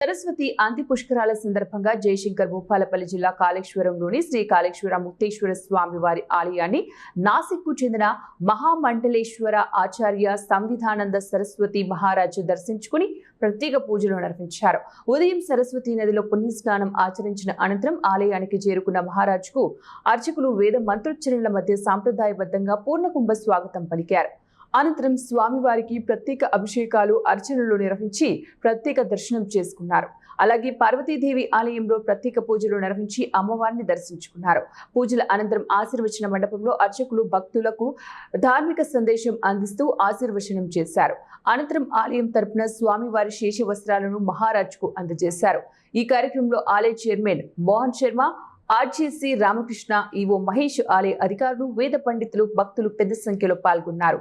సరస్వతి అంతి పుష్కరాల సందర్భంగా జయశంకర్ భూపాలపల్లి జిల్లా కాళేశ్వరంలోని శ్రీ కాళేశ్వర ముక్తేశ్వర స్వామి వారి ఆలయాన్ని నాసిక్కు చెందిన మహామండలేశ్వర ఆచార్య సంవిధానంద సరస్వతి మహారాజు దర్శించుకుని ప్రత్యేక పూజలు నిర్వహించారు. ఉదయం సరస్వతి నదిలో పుణ్యస్నానం ఆచరించిన అనంతరం ఆలయానికి చేరుకున్న మహారాజుకు అర్చకులు వేద మంత్రోచ్చరణల మధ్య సాంప్రదాయబద్ధంగా పూర్ణకుంభ స్వాగతం పలికారు. అనంతరం స్వామివారికి ప్రత్యేక అభిషేకాలు అర్చనలు నిర్వహించి ప్రత్యేక దర్శనం చేసుకున్నారు. అలాగే పార్వతీదేవి ఆలయంలో ప్రత్యేక పూజలు నిర్వహించి అమ్మవారిని దర్శించుకున్నారు. పూజల అనంతరం ఆశీర్వచన మండపంలో అర్చకులు భక్తులకు ధార్మిక సందేశం అందిస్తూ ఆశీర్వచనం చేశారు. అనంతరం ఆలయం తరపున స్వామివారి శేష వస్త్రాలను మహారాజుకు అందజేశారు. ఈ కార్యక్రమంలో ఆలయ chairman Mohan Sharma, RGC Ramakrishna, EO Mahesh, ఆలయ అధికారులు, వేద పండితులు, భక్తులు పెద్ద సంఖ్యలో పాల్గొన్నారు.